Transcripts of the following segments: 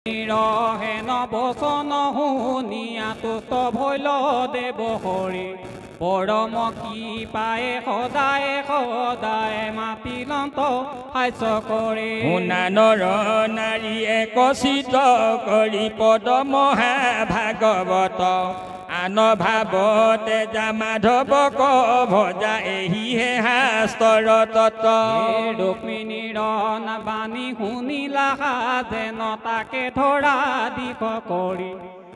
হেন বচন শুনিয়া তুত ভৈল দেৱ হৰি পৰম কি পায়ে সদায় সদায় মাতিলন্ত হাস্য কৰে শুনা নৰ নাৰী একচিত কৰি পদ মহাভাগৱত আন ভাৱতে যা মাধৱ ক ভজা এহিহে শাস্ত্ৰৰ তত্ত্ব ৰুক্মিণীৰ বাণী শুনিলা যেন তাকে ধৰা দিশ কৰি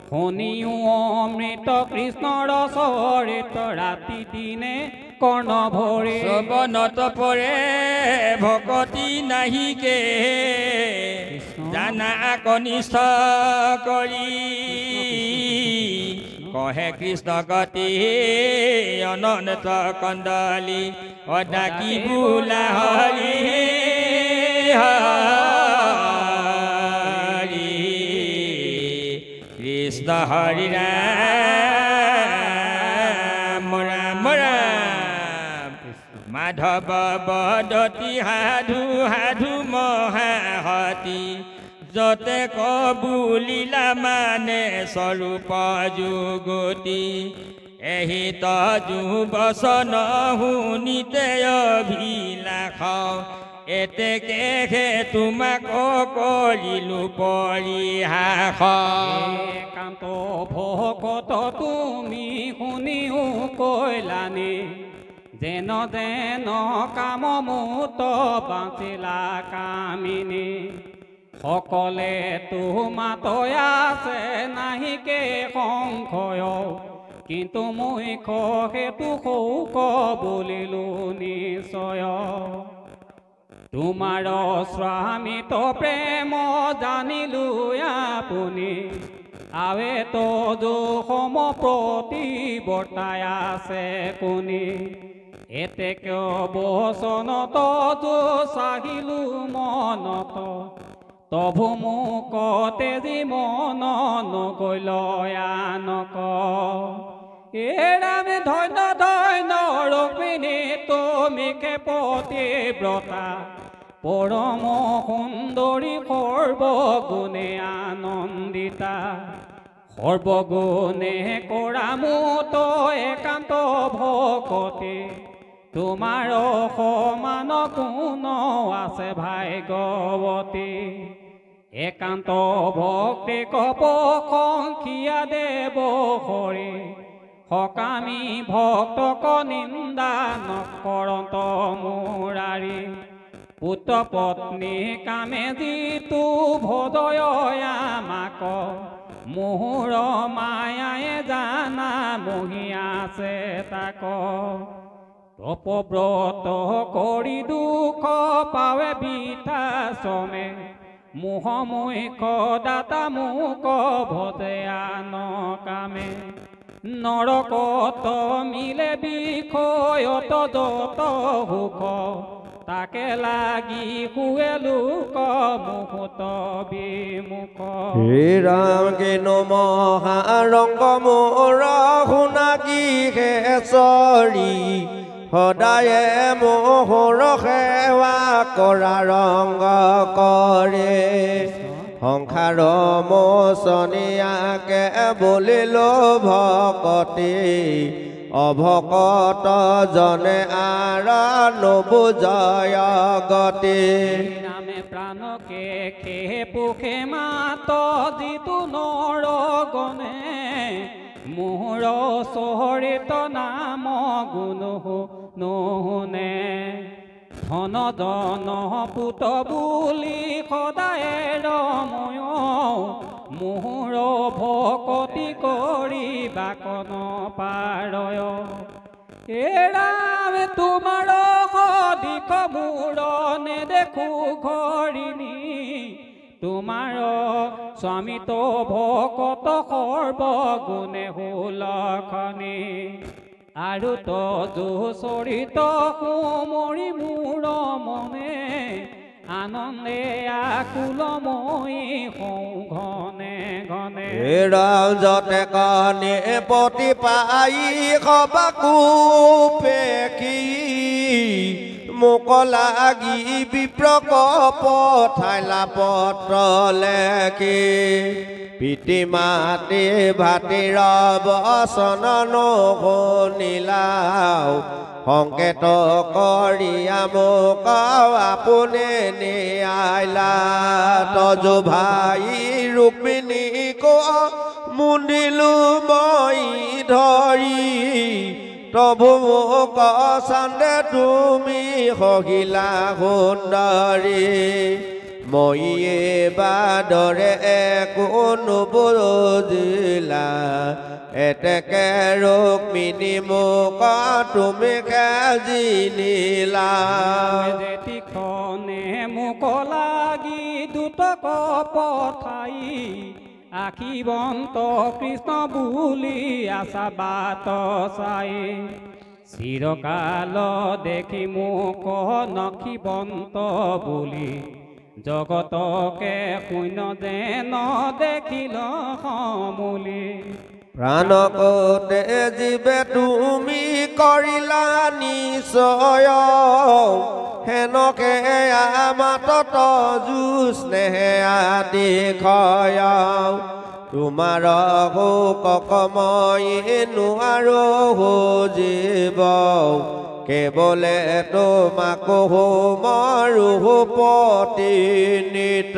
শুনিও অমৃত কৃষ্ণৰ চৰিত ৰাতি দিনে কৰ্ণ ভৰে শ্ৰৱণত পৰে ভকতি নাহিকে জানা কনিষ্ঠ কৰি কহে কৃষ্ণ গতি অনন্ত কন্দলি অডাকি বোলা হৰি হৰি কৃষ্ণ হৰি ৰাম ৰাম ৰাম মাধৱ বদতি সাধু সাধু মহাহতি যতে কবুলিলা মানে স্বৰূপ যুগতি এহি তজু বচন শুনিতে অভিলাষ এতেকে তোমাক কৰিলো পৰিহাস একান্ত ভকত তুমি শুনিও কৈলানি যেন যেন কাম মুত বাঁচিলা কামিনী সকলে তোমাতৈ আছে নাহিকে সংশয় কিন্তু মুখ সেইটো শৌক বুলিলো নিশ্চয় তোমাৰ স্বামীত প্ৰেম জানিলো আপুনি আৱে তজু সম প্ৰতি বৰ্তাই আছে কোনি এতেকে বচন তজু চাহিলো মনত তভু মুখতে যি মন নগৈল আনক এ ৰাম ধন্য ধন্য ৰুক্মিণী তুমি পতি ব্ৰতা পৰম সুন্দৰী সৰ্বগুণে আনন্দিতা সৰ্বগুণে কৰা মুত একান্ত ভকতি তোমাৰ সমান গুণ আছে ভাগ্যৱতী একান্ত ভক্তি কপ সংখিয়া দেৱ হৰি সকামী ভক্তক নিন্দা নকৰন্ত মুৰাৰী পুত্ৰ পত্নী কামে যিটো ভদয় আমাক মোহৰ মায়ায়ে জানা মোহি আছে তাক তপব্ৰত কৰি দুখ পাৱে বিঠা শ্ৰমে মোহ মুখ দাতা মোক ভজে আন কামে নৰকত মিলে বিষয়ত যত সুখ তাকে লাগি শুৱে লোক মুহূৰ্ত বিমুখ হে ৰাম নমঃ মোৰ শুনা কি হেচৰি সদায়ে মোহৰ সেৱা কৰা ৰংগ কৰে সংসাৰ মোচনীয়াকে বুলিলো ভকতি অভকত জনে আৰা নবুজয় গতি নামে প্ৰাণকে খে পোখে মাত যিটো নৰ গণে মোহৰ চৰিত নাম গুণ নুশুনে ধন জন পুত বুলি সদায় ৰময় মোহৰ ভকতি কৰি বাকন পাৰয় এ ৰাম তোমাৰ সদিক মূৰ নেদেখো ঘৰিণী তোমাৰ স্বামীত ভকত সৰ্বগুণে সুলক্ষণী আৰু তজু চৰিত সুমৰি মোৰ মনে আনন্দে আকুল মই ঘনে ঘনে যতে কনে পতি পাই সবাকো পেকি মোক লাগি বিপ্ৰক পঠাইলা পত্ৰ লেখি পিতৃ মাতৃ ভাতিৰ বচন নুশুনিলাও সংকেত কৰিয়া মোক আপোনে নিয়াইলা তজু ভাই ৰুক্মিণীক মুন্দিলো মই ধৰি তবু মোক চান্দে তুমি সহিলা সুন্দৰী মই বাদৰে একো নুবুজিলা এতেকে ৰুক্মিণী মোক তুমি কাজি নিলা যেতিখনে মোক লাগি দুটক পঠাই আখিবন্ত কৃষ্ণ বুলি আশা বাট চাই চিৰকাল দেখি মোক নখিবন্ত বুলি জগতকে শূন্য যেন দেখিল সমূলি প্ৰাণকতে জীৱে তুমি কৰিলা নিশ্চয় হেনকে আমাতত জুস্নেহে আদি ক্ষয় তোমাৰ শোকক মই নোৱাৰো জীৱ কেৱলে তোমাক মাৰো পতি নিত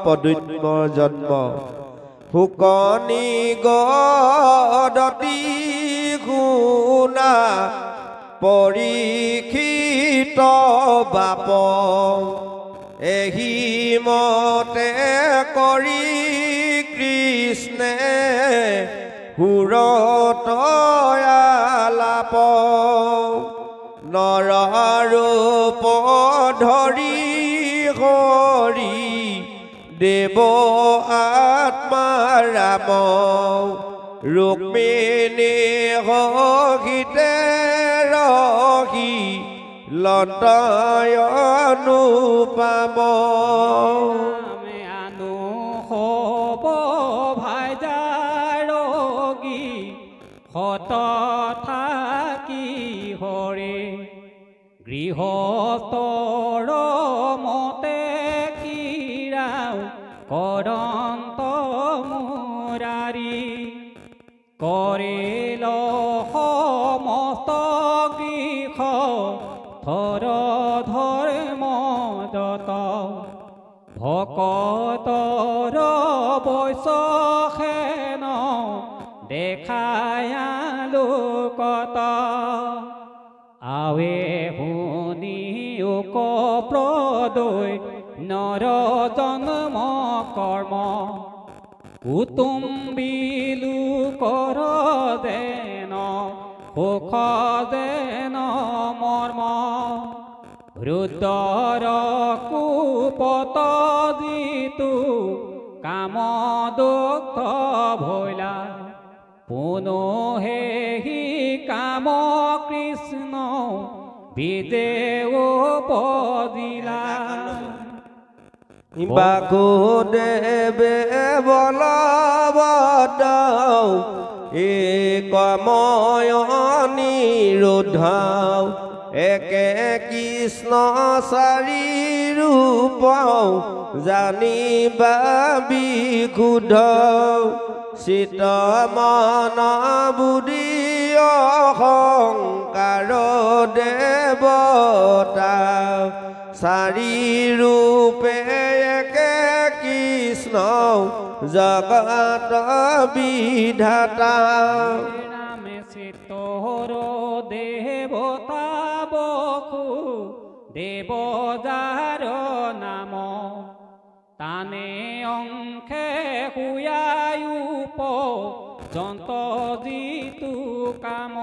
পদুম্য জন্ম শুকনি গদতি শুনা পৰীক্ষিত বাপ এহি মতে কৰি কৃষ্ণে সুৰতয়ালাপ নৰৰূপ ধৰি হৰি দেৱ আত্মাৰাম ৰুক্মিণী সহিতে ৰহি লতয়নুপাম আনো হব ভাইজাৰগী সত থাকি হৰে গৃহস্থৰ মতে কিৰাও কৰন্ত মুৰাৰী কৰিল সমস্ত গৃহ থৰ ধৰ্ম যত ভকতৰ বৈশখেন দেখায়ালোকত আৱে শুনি উক প্ৰদৈ নৰ জন্ম কৰ্ম কুটুম্বী লোকৰ যেন সুখ যেন মৰ্ম ৰুদ্ৰৰ কুপত যিটো কাম দুঃখ ভৈলা পুনো হেহি কাম কৃষ্ণ বিদে উপজিলা বাসুদেৱে বলবদ কময় নিৰোধ একে কৃষ্ণ চাৰি ৰূপ জানিবা বিশুদ্ধ চিত মন বুদ্ধি অহংকাৰ দেৱতা চাৰি ৰূপে একে কৃষ্ণ জগত বিধাতা নামে চিত্তৰ দেৱতা বসু দেৱ যাৰ নাম তানে অংশে শুয়ায়ুপ যন্ত যিটো কাম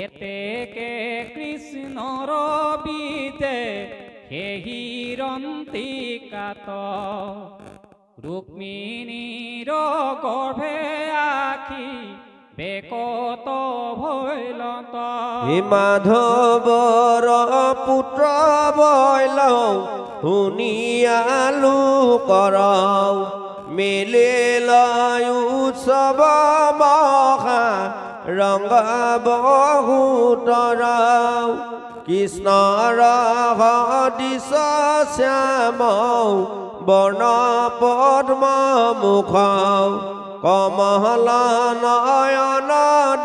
এতেকে কৃষ্ণৰ বিদে সেহি ৰন্তিকাত ৰুক্মিণীৰ গৰ্ভে আখি বেকত ভৈলত মাধৱৰ পুত্ৰ বৈল শুনিয়ালো কৰৌ মিলিল উৎসৱ মহা ৰংগ বহুতৰ কৃষ্ণৰ সদৃশ শ্যাম বৰ্ণ পদ্ম মুখ কমল নয়ন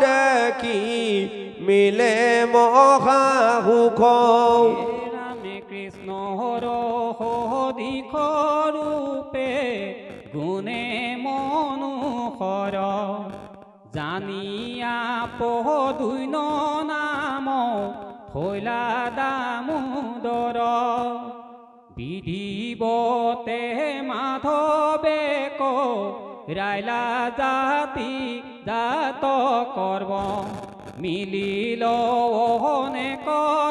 দেখি মিলে মহা সুখ ৰামে কৃষ্ণৰ সদৃশ ৰূপে গুণে মনোহৰ জানিয়া পদুইন নাম থৈলা দামোদৰ বিধিবতে মাধৱে ৰাইলা জাতি জাত কৰ্ম মিলিল অনেক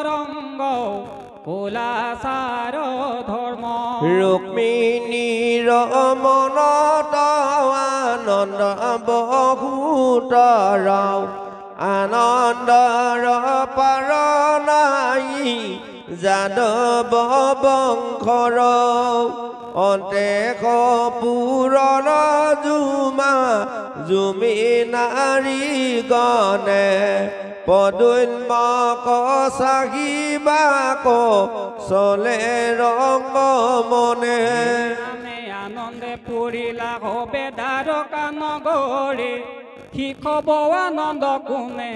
ৰংগ কোলাচাৰ ধৰ্ম ৰুক্মিণীৰ মনত আনন্দ বহুত ৰাও আনন্দৰ পাৰ নাই যাদৱ বংশৰ অন্তে কপুৰৰ জুমা জুমি নাৰী গণে পদুন্মক চাহিবাক চলে ৰংগ মনে আনন্দে পৰিলা হবে দ্বাৰকা নগৰে শিখব আনন্দ কোনে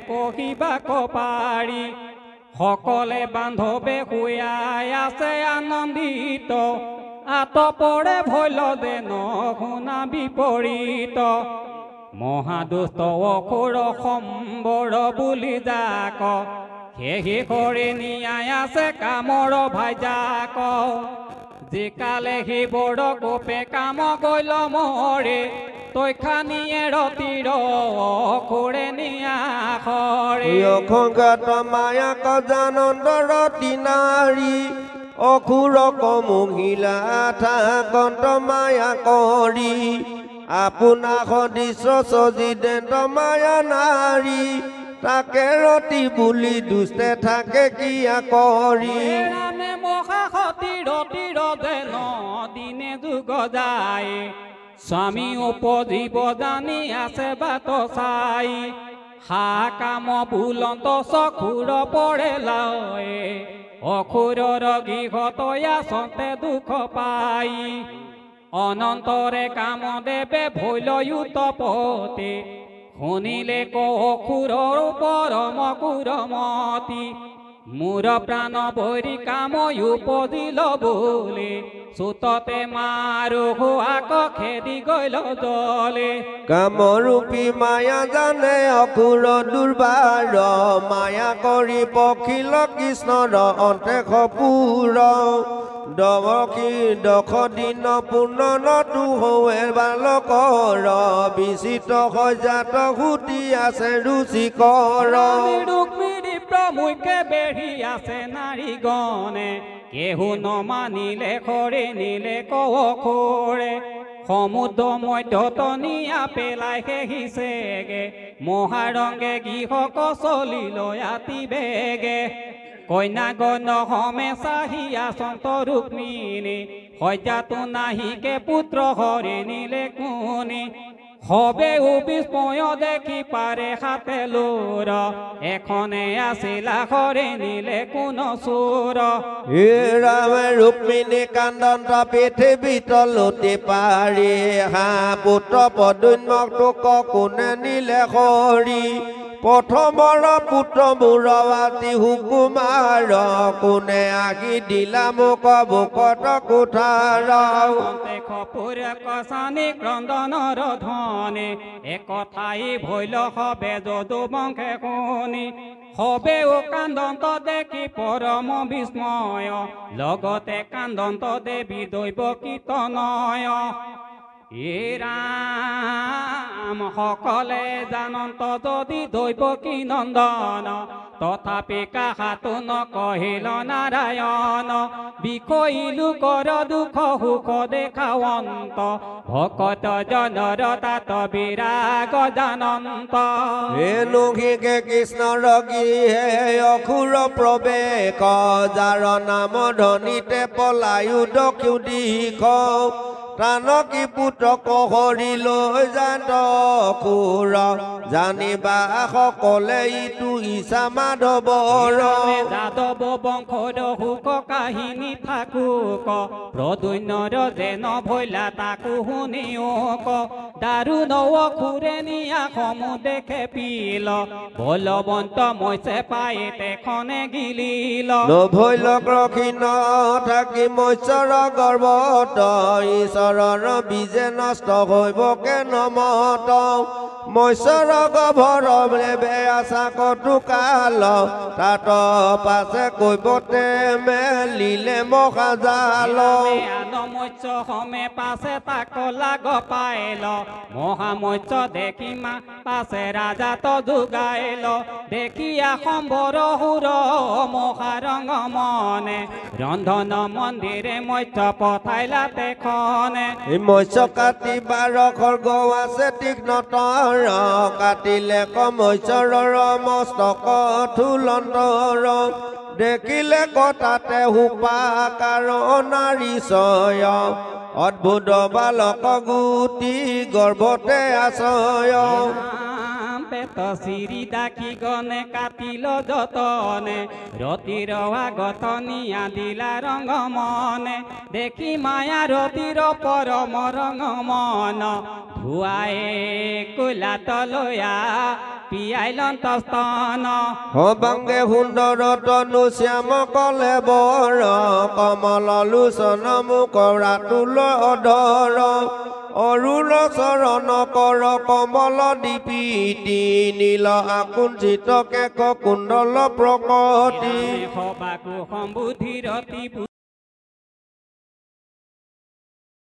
কহিবাক পাৰি সকলে বান্ধৱে শুয়াই আছে আনন্দিত আতপৰে ভৈল যেন শুনা বিপৰীত মহাদুষ্ট অসুৰ সম্বৰ বুলি যাক সেহি কৰি নিয়াই আছে কামৰ ভাইজাক জিকালে শিৱৰ কোপে কাম গৈল মৰে তৈখানিয়ে ৰতিৰ অসুৰে নিয়া খৰে অসংঘাত মায়াক জানন্দ ৰতি নাৰী অসুৰক মহিলা থাকন্ত মায়া কৰি আপোনা সদৃশ সজিদেন্ত মায়া নাৰী তাকে ৰতি বুলি দুষ্টে থাকে কিয়া কৰি ৰামে মহাসতী ৰতিৰ যেন দিনে যুগ যায় স্বামী উপজীৱ জানি আছে বাট চাই হা কাম বুলন্ত চকুৰ পৰে লয় অসুৰৰ গৃহতয়া সন্তে দুখ পাই অনন্তৰে কাম দেৱে ভৈলয়ুত পতে শুনিলে অসুৰৰ পৰম কুৰমতি মোৰ প্ৰাণ বৈৰী কাম উপজিল বোলে চুততে মাৰো হোৱাক খেদি গল জলে কামৰূপী মায়া জানে অসুৰ দুৰ্বাৰ মায়া কৰি পখিল কৃষ্ণৰ অন্তে সপুৰ দমকী দশ দিন পুনৰতো হৱে বালকৰ বিচিত সজাত সুতি আছে ৰুচিকৰ ৰুক্মিণী প্ৰমুখে বেঢ়ি আছে নাৰী গণে কেহু নমানিলে খৰে নিলে কখৰে সমুদ্ৰ মধ্যত নিয়া পেলাই সেহিছেগে মহাৰংগে গৃহক চলিল আতি বেগে কন্যা গণ হমে চাহিয়া সন্ত ৰুক্মিণী সজ্জাতো নাহিকে পুত্ৰ হৰি নিলে কোনি হবে বিস্ময় দেখি পাৰে হাতে লোৰ এখনে আছিলা হৰি নিলে কোন চোৰ হে ৰামে ৰুক্মিণী কান্দন্ত পৃথিৱী তলতে পাৰি হা পুত্ৰ পদুন্মক তোক কোনে নিলে হৰি প্ৰথমৰ পুত্ৰ মূৰৱাতি সুকুমাৰ কোনে আহি দিলা মোক বুকত কোঠাৰ কপুৰ কচানি ক্ৰন্দনৰ ধনে একথাই ভৈল হবে যদু বংশে শুনি হবেও কান্দন্ত দেখি পৰম বিস্ময় লগতে কান্দন্ত দেৱী দৈৱ কীৰ্তনয় হে ৰাম সকলে জানন্ত যদি দৈৱকী নন্দন তথাপি কাহাতো নকহিল নাৰায়ণ বিষয়িলো কৰ দুখ সুখ দেখাৱন্ত ভকত জনৰ তাত বিৰাগ জানন্ত হে কৃষ্ণৰ গৃহে অসুৰ প্ৰৱেশ যাৰ নাম ধনিতে পলায়ু দক্ষু দিশ টানকি পুত্ৰক হৰি লৈ যান্ত খুৰ জানিবা সকলে ইটো ঈশা মাধৱৰ যাদৱ বংশৰ হুক কাহিনী থাকুক প্ৰদৈন্যৰ যেন ভৈলা তাকো শুনিওক দাৰুণ অসুৰে নিয়া সমূহ দেখে পিল বলৱন্ত মৈছে পাই তেখনে গিলিল নভৈল ৰখি থাকি মৎস্যৰ গৰ্ভত ঈশ্বৰৰ বীজে নষ্ট হৈবকে নমত মৎস্যৰ গৰ্ভৰ বেয়া চাকটো কাল তাত পাছে কৈবতে মেলিলে মহাজাল মৎস্য সমে পাছে তাক লাগ পাইল মহামৎস্য দেখি মা পাছে ৰাজা তো যোগাইল দেখিয়া সম্বৰ সুৰ মহাৰঙ মনে ৰন্ধন মন্দিৰে মৎস্য পঠাইলা তেখনে মৎস্য কাটি 12 খৰ্গ আছে তীক্ষ্ণতৰ কাটিলে মৎস্যৰ মস্তক থুলন্তৰ দেখিলে কটাতে হুপাকাৰ নাৰী ছয় অদ্ভুত বালক গুটি গৰ্ভতে আছয় পেট চিৰি ডাকি গনে কাটিল যতনে ৰতিৰ আগত নিয়া দিলা ৰঙ মনে দেখি মায়া ৰতিৰ পৰম ৰঙ মন ধুৱাই কোলা তলয়া পিয়াইলন্ত স্তন সবাংগে সুন্দৰ তনু শ্যাম কলে বৰ কমল লোচন মুখ ৰাতুল অধৰ অৰুণ চৰণ কৰ কমল দীপিতি নীল আকুঞ্চিত কেক কুণ্ডল প্ৰকটি সবাকো সম্বুধি ৰতি